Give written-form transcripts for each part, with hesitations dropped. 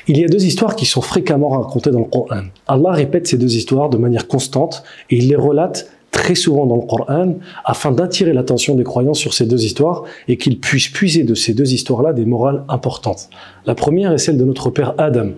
Il y a deux histoires qui sont fréquemment racontées dans le Coran. Allah répète ces deux histoires de manière constante et il les relate très souvent dans le Coran afin d'attirer l'attention des croyants sur ces deux histoires et qu'ils puissent puiser de ces deux histoires-là des morales importantes. La première est celle de notre père Adam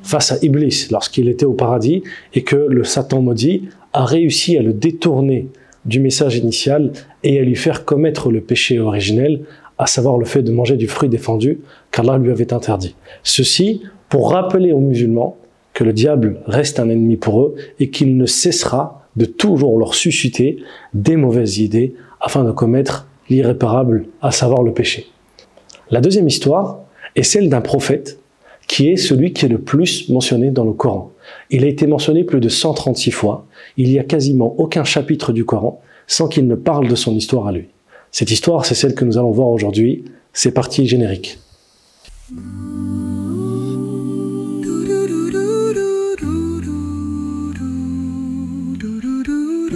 face à Iblis lorsqu'il était au paradis et que le Satan maudit a réussi à le détourner du message initial et à lui faire commettre le péché originel, à savoir le fait de manger du fruit défendu qu'Allah lui avait interdit. Ceci pour rappeler aux musulmans que le diable reste un ennemi pour eux et qu'il ne cessera de toujours leur susciter des mauvaises idées afin de commettre l'irréparable, à savoir le péché. La deuxième histoire est celle d'un prophète qui est celui qui est le plus mentionné dans le Coran. Il a été mentionné plus de 136 fois. Il n'y a quasiment aucun chapitre du Coran sans qu'il ne parle de son histoire à lui. Cette histoire, c'est celle que nous allons voir aujourd'hui. C'est parti, générique.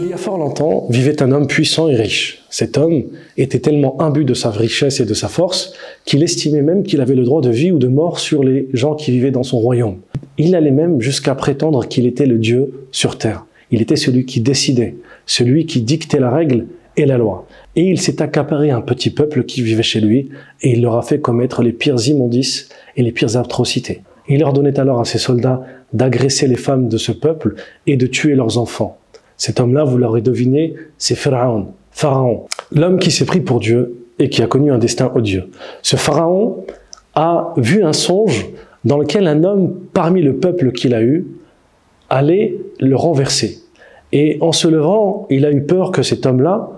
Il y a fort longtemps, vivait un homme puissant et riche. Cet homme était tellement imbu de sa richesse et de sa force qu'il estimait même qu'il avait le droit de vie ou de mort sur les gens qui vivaient dans son royaume. Il allait même jusqu'à prétendre qu'il était le Dieu sur terre. Il était celui qui décidait, celui qui dictait la règle et la loi. Et il s'est accaparé un petit peuple qui vivait chez lui et il leur a fait commettre les pires immondices et les pires atrocités. Il ordonnait alors à ses soldats d'agresser les femmes de ce peuple et de tuer leurs enfants. Cet homme-là, vous l'aurez deviné, c'est Pharaon, l'homme qui s'est pris pour Dieu et qui a connu un destin odieux. Ce Pharaon a vu un songe dans lequel un homme parmi le peuple qu'il a eu allait le renverser. Et en se levant, il a eu peur que cet homme-là,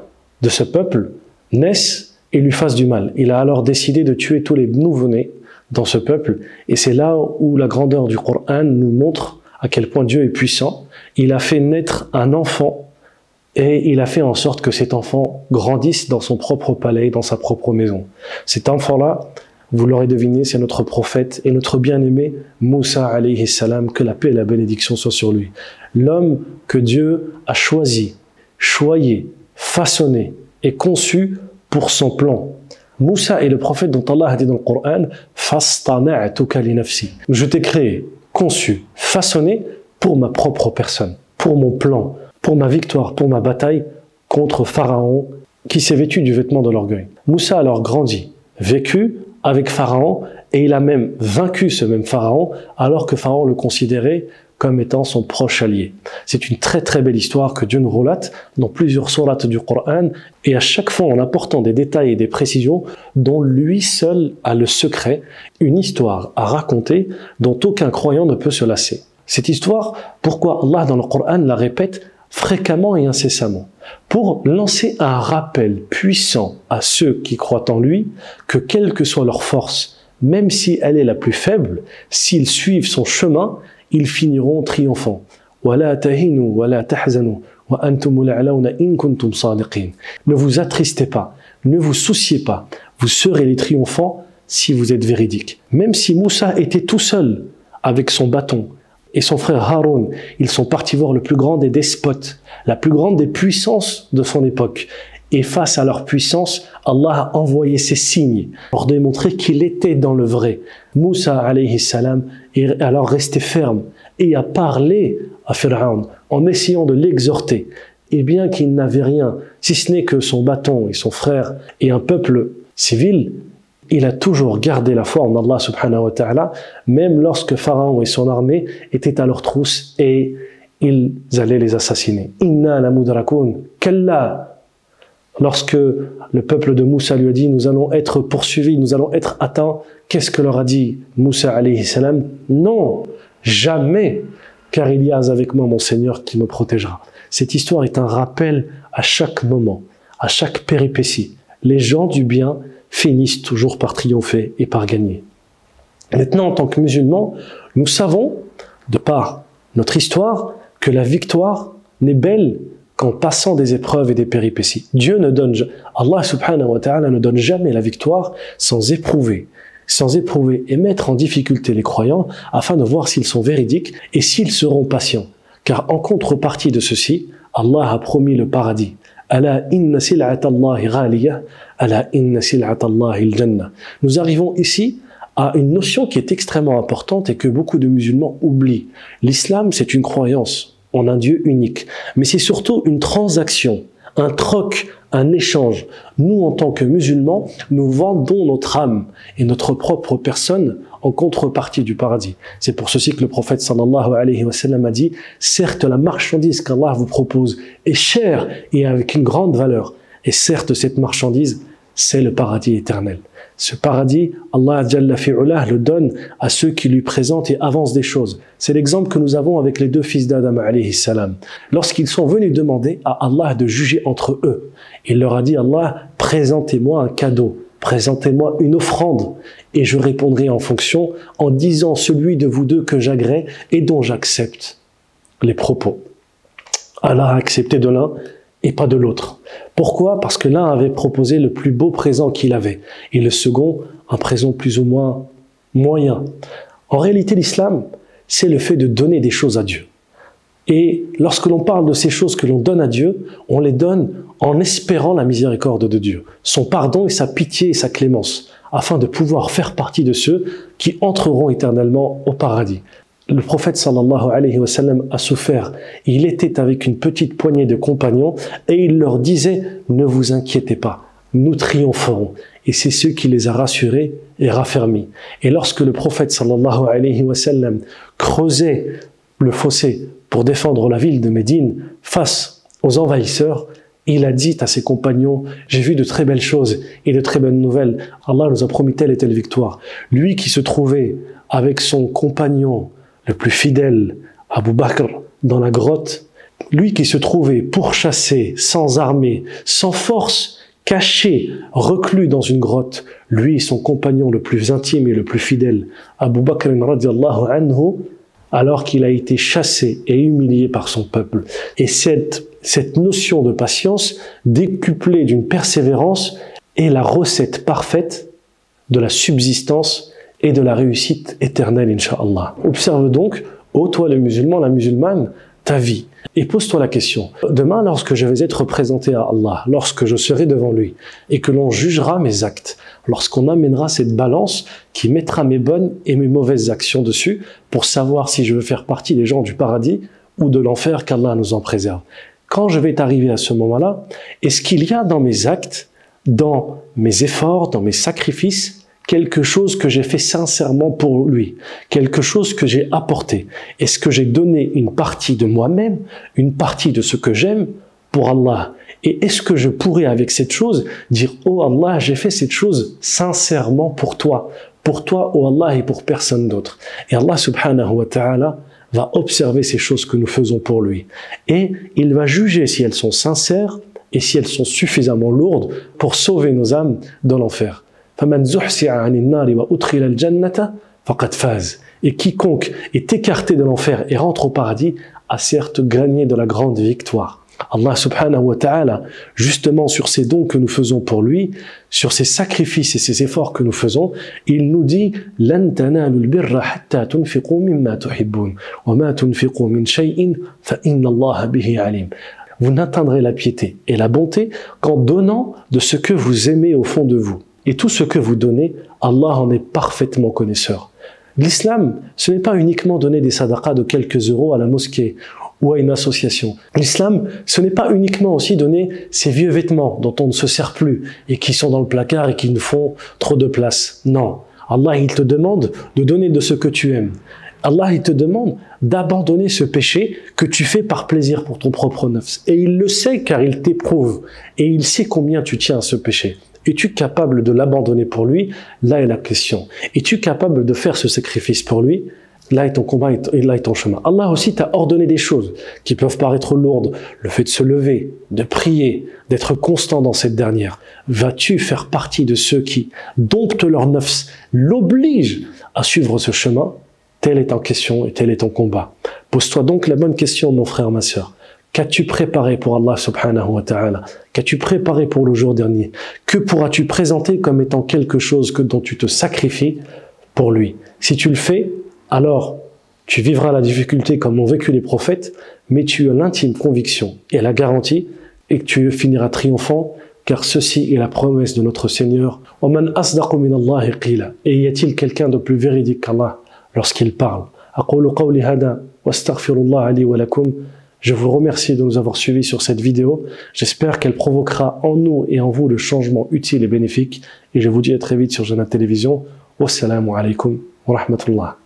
de ce peuple, naisse et lui fasse du mal. Il a alors décidé de tuer tous les nouveau-nés dans ce peuple. Et c'est là où la grandeur du Coran nous montre à quel point Dieu est puissant. Il a fait naître un enfant et il a fait en sorte que cet enfant grandisse dans son propre palais, dans sa propre maison. Cet enfant-là, vous l'aurez deviné, c'est notre prophète et notre bien-aimé Moussa alayhi salam, que la paix et la bénédiction soient sur lui. L'homme que Dieu a choisi, choyé, façonné et conçu pour son plan. Moussa est le prophète dont Allah a dit dans le Coran « Fastana'tuka li nafsi » Je t'ai créé, conçu, façonné pour ma propre personne, pour mon plan, pour ma victoire, pour ma bataille contre Pharaon qui s'est vêtu du vêtement de l'orgueil. Moussa a alors grandi, vécu avec Pharaon et il a même vaincu ce même Pharaon alors que Pharaon le considérait comme étant son proche allié. C'est une très très belle histoire que Dieu nous relate dans plusieurs sourates du Coran et à chaque fois en apportant des détails et des précisions dont lui seul a le secret, une histoire à raconter dont aucun croyant ne peut se lasser. Cette histoire, pourquoi Allah dans le Coran la répète fréquemment et incessamment? Pour lancer un rappel puissant à ceux qui croient en lui que quelle que soit leur force, même si elle est la plus faible, s'ils suivent son chemin, ils finiront triomphants. Ne vous attristez pas, ne vous souciez pas, vous serez les triomphants si vous êtes véridiques. Même si Moussa était tout seul avec son bâton et son frère Haroun, ils sont partis voir le plus grand des despotes, la plus grande des puissances de son époque. Et face à leur puissance, Allah a envoyé ses signes pour démontrer qu'il était dans le vrai. Moussa alayhi salam est alors resté ferme et a parlé à Pharaon en essayant de l'exhorter. Et bien qu'il n'avait rien, si ce n'est que son bâton et son frère et un peuple civil, il a toujours gardé la foi en Allah subhanahu wa ta'ala, même lorsque Pharaon et son armée étaient à leur trousse et ils allaient les assassiner. Inna la mudrakoun, kalla. Lorsque le peuple de Moussa lui a dit « Nous allons être poursuivis, nous allons être atteints », qu'est-ce que leur a dit Moussa alayhi salam? « Non, jamais, car il y a avec moi mon Seigneur qui me protégera. » Cette histoire est un rappel à chaque moment, à chaque péripétie. Les gens du bien finissent toujours par triompher et par gagner. Maintenant, en tant que musulmans, nous savons, de par notre histoire, que la victoire n'est belle qu'en passant des épreuves et des péripéties. Allah subhanahu wa ta'ala ne donne jamais la victoire sans éprouver et mettre en difficulté les croyants afin de voir s'ils sont véridiques et s'ils seront patients. Car en contrepartie de ceci, Allah a promis le paradis. Ala inna sil'ata Allahi ghaliyah, ala inna sil'ata Allahi al-jannah. Nous arrivons ici a une notion qui est extrêmement importante et que beaucoup de musulmans oublient. L'islam, c'est une croyance en un Dieu unique, mais c'est surtout une transaction, un troc, un échange. Nous, en tant que musulmans, nous vendons notre âme et notre propre personne en contrepartie du paradis. C'est pour ceci que le prophète sallallahu alayhi wa sallam a dit « Certes, la marchandise qu'Allah vous propose est chère et avec une grande valeur. Et certes, cette marchandise, c'est le paradis éternel. » Ce paradis, Allah Jalla fi'ulah le donne à ceux qui lui présentent et avancent des choses. C'est l'exemple que nous avons avec les deux fils d'Adam alayhi salam. Lorsqu'ils sont venus demander à Allah de juger entre eux, il leur a dit « Allah, présentez-moi un cadeau, présentez-moi une offrande, et je répondrai en fonction en disant celui de vous deux que j'agrée et dont j'accepte les propos. » Allah a accepté de l'un et pas de l'autre. Pourquoi? Parce que l'un avait proposé le plus beau présent qu'il avait, et le second, un présent plus ou moins moyen. En réalité, l'islam, c'est le fait de donner des choses à Dieu. Et lorsque l'on parle de ces choses que l'on donne à Dieu, on les donne en espérant la miséricorde de Dieu, son pardon et sa pitié et sa clémence, afin de pouvoir faire partie de ceux qui entreront éternellement au paradis. Le prophète sallallahu alayhi wa sallam a souffert. Il était avec une petite poignée de compagnons et il leur disait « Ne vous inquiétez pas, nous triompherons. » Et c'est ce qui les a rassurés et raffermis. Et lorsque le prophète sallallahu alayhi wa sallam creusait le fossé pour défendre la ville de Médine face aux envahisseurs, il a dit à ses compagnons « J'ai vu de très belles choses et de très bonnes nouvelles. Allah nous a promis telle et telle victoire. » Lui qui se trouvait avec son compagnon le plus fidèle, Abu Bakr, dans la grotte, lui qui se trouvait pourchassé, sans armée, sans force, caché, reclus dans une grotte, lui, son compagnon le plus intime et le plus fidèle, Abu Bakr radiallahu anhu, alors qu'il a été chassé et humilié par son peuple. Et cette notion de patience, décuplée d'une persévérance, est la recette parfaite de la subsistance et de la réussite éternelle, Inch'Allah. Observe donc, ô toi le musulman, la musulmane, ta vie. Et pose-toi la question. Demain, lorsque je vais être présenté à Allah, lorsque je serai devant lui, et que l'on jugera mes actes, lorsqu'on amènera cette balance qui mettra mes bonnes et mes mauvaises actions dessus, pour savoir si je veux faire partie des gens du paradis ou de l'enfer, qu'Allah nous en préserve. Quand je vais arriver à ce moment-là, est-ce qu'il y a dans mes actes, dans mes efforts, dans mes sacrifices, quelque chose que j'ai fait sincèrement pour lui, quelque chose que j'ai apporté? Est-ce que j'ai donné une partie de moi-même, une partie de ce que j'aime pour Allah? Et est-ce que je pourrais avec cette chose dire « Oh Allah, j'ai fait cette chose sincèrement pour toi, oh Allah et pour personne d'autre » Et Allah subhanahu wa ta'ala va observer ces choses que nous faisons pour lui. Et il va juger si elles sont sincères et si elles sont suffisamment lourdes pour sauver nos âmes de l'enfer. Et quiconque est écarté de l'enfer et rentre au paradis a certes gagné de la grande victoire. Allah subhanahu wa ta'ala, justement sur ces dons que nous faisons pour lui, sur ces sacrifices et ces efforts que nous faisons, il nous dit « لَن تَنَالُوا الْبِرَّ حَتَّى تُنْفِقُوا مِمَّا تُحِبُّونَ وَمَا تُنْفِقُوا مِنْ شَيْءٍ فَإِنَّ اللَّهَ بِهِ عَلِيمٌ » Vous n'atteindrez la piété et la bonté qu'en donnant de ce que vous aimez au fond de vous. Et tout ce que vous donnez, Allah en est parfaitement connaisseur. L'islam, ce n'est pas uniquement donner des sadaqas de quelques euros à la mosquée ou à une association. L'islam, ce n'est pas uniquement aussi donner ces vieux vêtements dont on ne se sert plus et qui sont dans le placard et qui nous font trop de place. Non. Allah, il te demande de donner de ce que tu aimes. Allah, il te demande d'abandonner ce péché que tu fais par plaisir pour ton propre nafs. Et il le sait car il t'éprouve. Et il sait combien tu tiens à ce péché. Es-tu capable de l'abandonner pour lui? Là est la question. Es-tu capable de faire ce sacrifice pour lui? Là est ton combat et là est ton chemin. Allah aussi t'a ordonné des choses qui peuvent paraître lourdes. Le fait de se lever, de prier, d'être constant dans cette dernière. Vas-tu faire partie de ceux qui domptent leur nafs, l'obligent à suivre ce chemin? Telle est en question et tel est ton combat. Pose-toi donc la bonne question, mon frère, ma sœur. Qu'as-tu préparé pour Allah subhanahu wa ta'ala? Qu'as-tu préparé pour le jour dernier? Que pourras-tu présenter comme étant quelque chose dont tu te sacrifies pour lui? Si tu le fais, alors tu vivras la difficulté comme l'ont vécu les prophètes, mais tu as l'intime conviction et la garantie et que tu finiras triomphant, car ceci est la promesse de notre Seigneur. وَمَنْ أَصْدَقُ مِنَ اللَّهِ قِيلًا. Et y a-t-il quelqu'un de plus véridique qu'Allah lorsqu'il parle? أقول قولي هذا واستغفر الله لي ولكم. Je vous remercie de nous avoir suivis sur cette vidéo. J'espère qu'elle provoquera en nous et en vous le changement utile et bénéfique. Et je vous dis à très vite sur Jannat Télévision. Wassalamu alaikum wa rahmatullah.